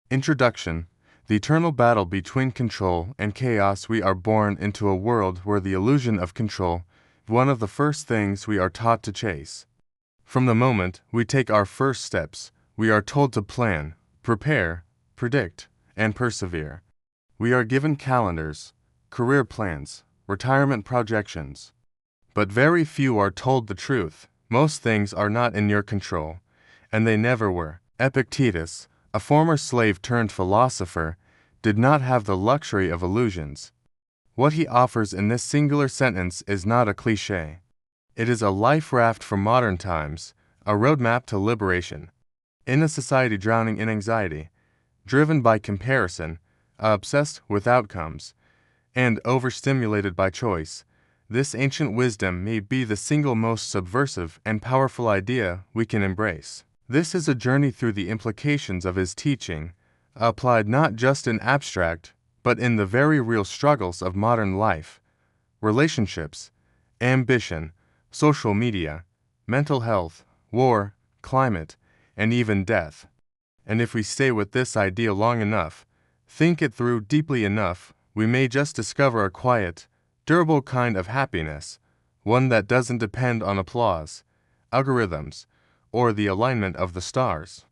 Introduction. The eternal battle between control and chaos. We are born into a world where the illusion of control is one of the first things we are taught to chase. From the moment we take our first steps, we are told to plan, prepare, predict, and persevere. We are given calendars, career plans, retirement projections. But very few are told the truth. Most things are not in your control, and they never were. Epictetus, a former slave turned philosopher, did not have the luxury of illusions. What he offers in this singular sentence is not a cliché. It is a life raft for modern times, a roadmap to liberation. In a society drowning in anxiety, driven by comparison, obsessed with outcomes, and overstimulated by choice, this ancient wisdom may be the single most subversive and powerful idea we can embrace. This is a journey through the implications of his teaching, applied not just in abstract, but in the very real struggles of modern life, relationships, ambition, social media, mental health, war, climate, and even death. And if we stay with this idea long enough, think it through deeply enough, we may just discover a quiet, durable kind of happiness, one that doesn't depend on applause, algorithms, or the alignment of the stars.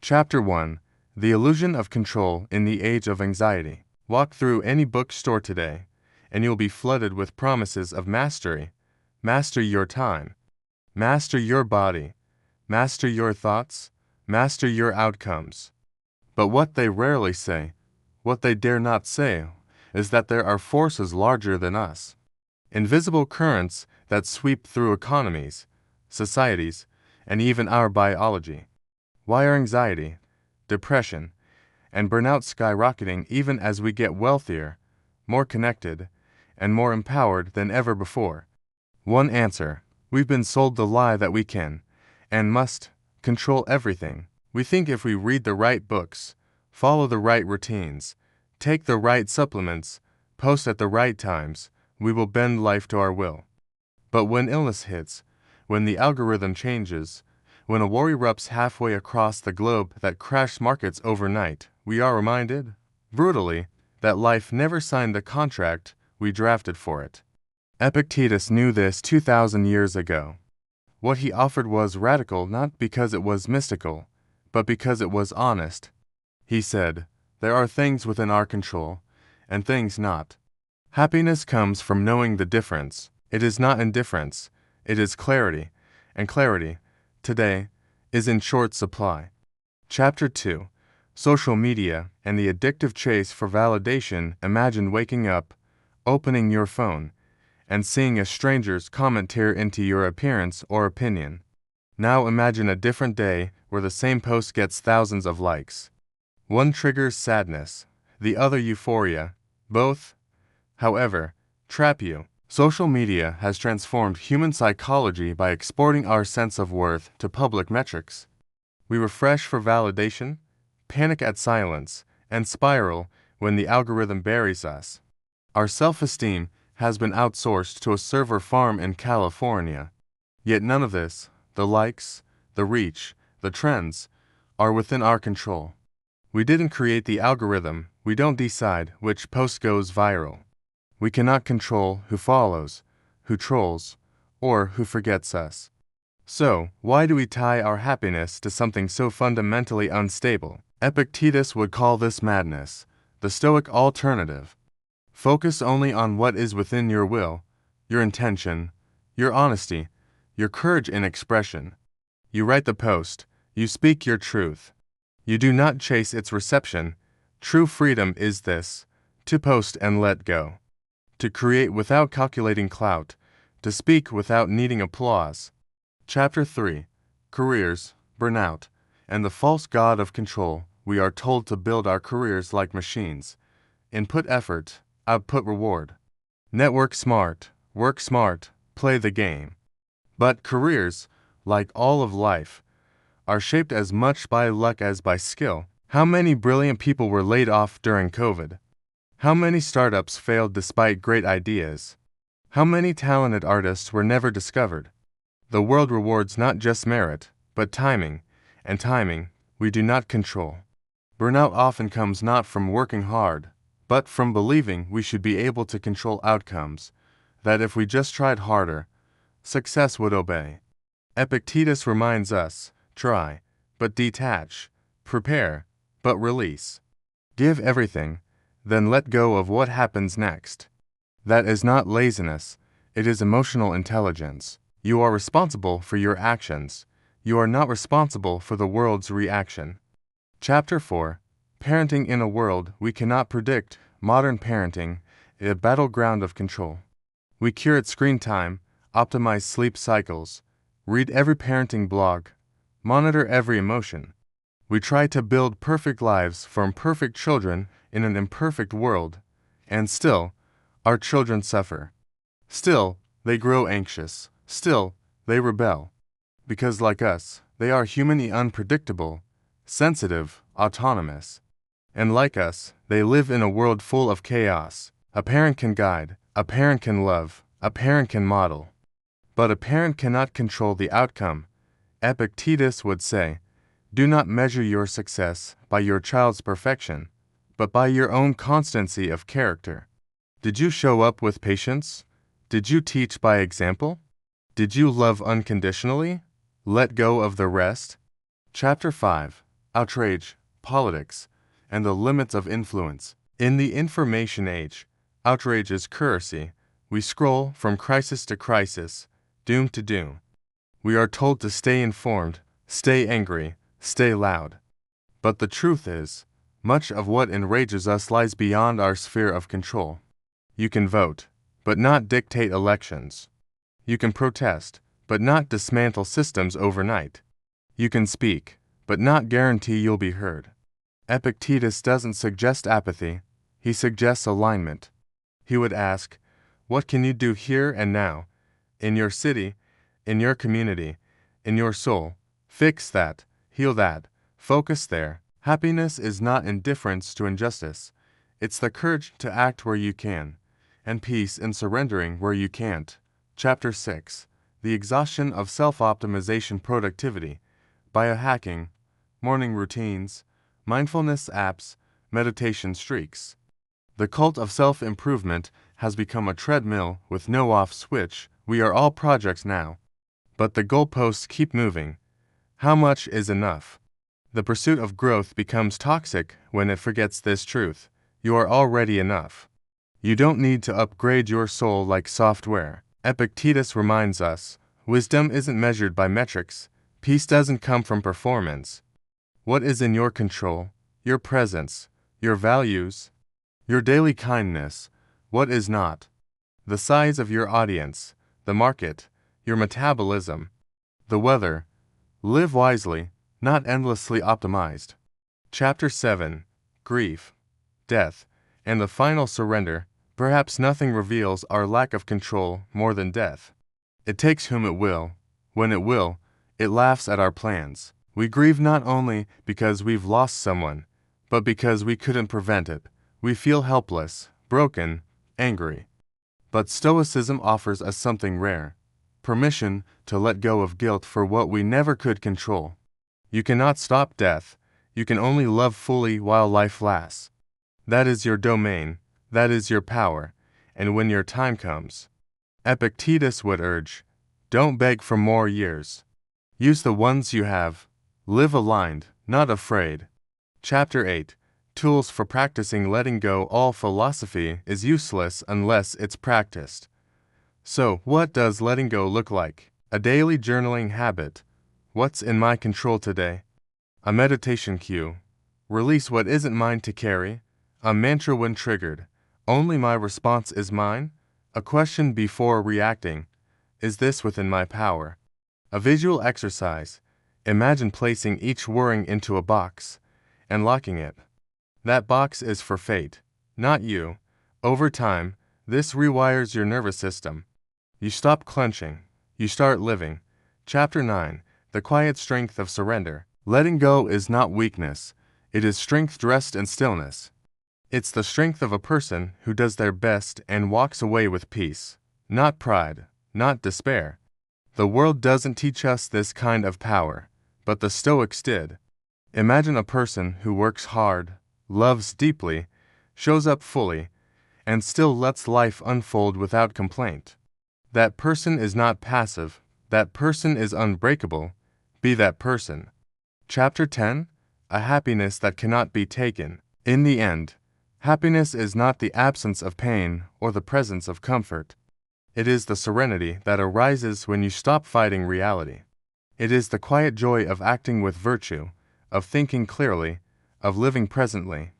Chapter 1. The Illusion of Control in the Age of Anxiety. Walk through any bookstore today, and you'll be flooded with promises of mastery. Master your time. Master your body. Master your thoughts. Master your outcomes. But what they rarely say, what they dare not say, is that there are forces larger than us. Invisible currents that sweep through economies, societies, and even our biology. Why are anxiety, depression, and burnout skyrocketing even as we get wealthier, more connected, and more empowered than ever before? One answer: we've been sold the lie that we can, and must, control everything. We think if we read the right books, follow the right routines, take the right supplements, post at the right times, we will bend life to our will. But when illness hits, when the algorithm changes, when a war erupts halfway across the globe that crashed markets overnight, we are reminded, brutally, that life never signed the contract we drafted for it. Epictetus knew this 2,000 years ago. What he offered was radical not because it was mystical, but because it was honest. He said, "There are things within our control, and things not. Happiness comes from knowing the difference. It is not indifference, it is clarity, and clarity, today, is in short supply." Chapter 2. Social Media and the Addictive Chase for Validation. Imagine waking up, opening your phone, and seeing a stranger's comment tear into your appearance or opinion. Now imagine a different day where the same post gets thousands of likes. One triggers sadness, the other euphoria. Both, however, trap you. Social media has transformed human psychology by exporting our sense of worth to public metrics. We refresh for validation, panic at silence, and spiral when the algorithm buries us. Our self-esteem has been outsourced to a server farm in California. Yet none of this, the likes, the reach, the trends, are within our control. We didn't create the algorithm, we don't decide which post goes viral. We cannot control who follows, who trolls, or who forgets us. So, why do we tie our happiness to something so fundamentally unstable? Epictetus would call this madness, the Stoic alternative. Focus only on what is within your will, your intention, your honesty, your courage in expression. You write the post, you speak your truth. You do not chase its reception. True freedom is this: to post and let go. To create without calculating clout, to speak without needing applause. Chapter 3. Careers, Burnout, and the False God of Control. We are told to build our careers like machines. Input effort, output reward. Network smart, work smart, play the game. But careers, like all of life, are shaped as much by luck as by skill. How many brilliant people were laid off during COVID? How many startups failed despite great ideas? How many talented artists were never discovered? The world rewards not just merit, but timing, and timing we do not control. Burnout often comes not from working hard, but from believing we should be able to control outcomes, that if we just tried harder, success would obey. Epictetus reminds us, try, but detach, prepare, but release. Give everything, then let go of what happens next. That is not laziness, it is emotional intelligence. You are responsible for your actions. You are not responsible for the world's reaction. Chapter 4. Parenting in a world we cannot predict. Modern parenting, a battleground of control. We curate screen time, optimize sleep cycles, read every parenting blog, monitor every emotion. We try to build perfect lives for imperfect children in an imperfect world, and still, our children suffer. Still, they grow anxious. Still, they rebel. Because like us, they are humanly unpredictable, sensitive, autonomous. And like us, they live in a world full of chaos. A parent can guide, a parent can love, a parent can model. But a parent cannot control the outcome. Epictetus would say, do not measure your success by your child's perfection, but by your own constancy of character. Did you show up with patience? Did you teach by example? Did you love unconditionally? Let go of the rest? Chapter 5. Outrage, Politics, and the Limits of Influence. In the information age, outrage is currency. We scroll from crisis to crisis, doom to doom. We are told to stay informed, stay angry, stay loud. But the truth is, much of what enrages us lies beyond our sphere of control. You can vote, but not dictate elections. You can protest, but not dismantle systems overnight. You can speak, but not guarantee you'll be heard. Epictetus doesn't suggest apathy, he suggests alignment. He would ask, what can you do here and now, in your city, in your community, in your soul? Fix that, heal that, focus there. Happiness is not indifference to injustice. It's the courage to act where you can, and peace in surrendering where you can't. Chapter 6. The Exhaustion of Self-Optimization Productivity, Biohacking, Morning Routines, Mindfulness Apps, Meditation Streaks. The cult of self-improvement has become a treadmill with no off switch. We are all projects now. But the goalposts keep moving. How much is enough? The pursuit of growth becomes toxic when it forgets this truth. You are already enough. You don't need to upgrade your soul like software. Epictetus reminds us, wisdom isn't measured by metrics. Peace doesn't come from performance. What is in your control? Your presence, your values, your daily kindness. What is not? The size of your audience, the market, your metabolism, the weather. Live wisely, not endlessly optimized. Chapter 7. Grief, Death, and the Final Surrender. Perhaps nothing reveals our lack of control more than death. It takes whom it will. When it will, it laughs at our plans. We grieve not only because we've lost someone, but because we couldn't prevent it. We feel helpless, broken, angry. But Stoicism offers us something rare: permission to let go of guilt for what we never could control. You cannot stop death. You can only love fully while life lasts. That is your domain. That is your power. And when your time comes, Epictetus would urge, don't beg for more years. Use the ones you have. Live aligned, not afraid. Chapter 8. Tools for Practicing Letting Go. All philosophy is useless unless it's practiced. So, what does letting go look like? A daily journaling habit. What's in my control today? A meditation cue. Release what isn't mine to carry. A mantra when triggered. Only my response is mine. A question before reacting. Is this within my power? A visual exercise. Imagine placing each worrying into a box and locking it. That box is for fate, not you. Over time, this rewires your nervous system. You stop clenching. You start living. Chapter 9. The Quiet Strength of Surrender. Letting go is not weakness. It is strength dressed in stillness. It's the strength of a person who does their best and walks away with peace. Not pride, not despair. The world doesn't teach us this kind of power, but the Stoics did. Imagine a person who works hard, loves deeply, shows up fully, and still lets life unfold without complaint. That person is not passive. That person is unbreakable. Be that person. Chapter 10: A happiness that cannot be taken. In the end, happiness is not the absence of pain or the presence of comfort. It is the serenity that arises when you stop fighting reality. It is the quiet joy of acting with virtue, of thinking clearly, of living presently.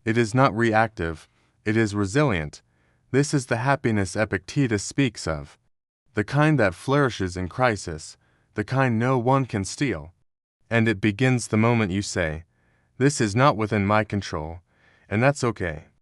It is not reactive, it is resilient. This is the happiness Epictetus speaks of. The kind that flourishes in crisis, the kind no one can steal. And it begins the moment you say, "This is not within my control," and that's okay.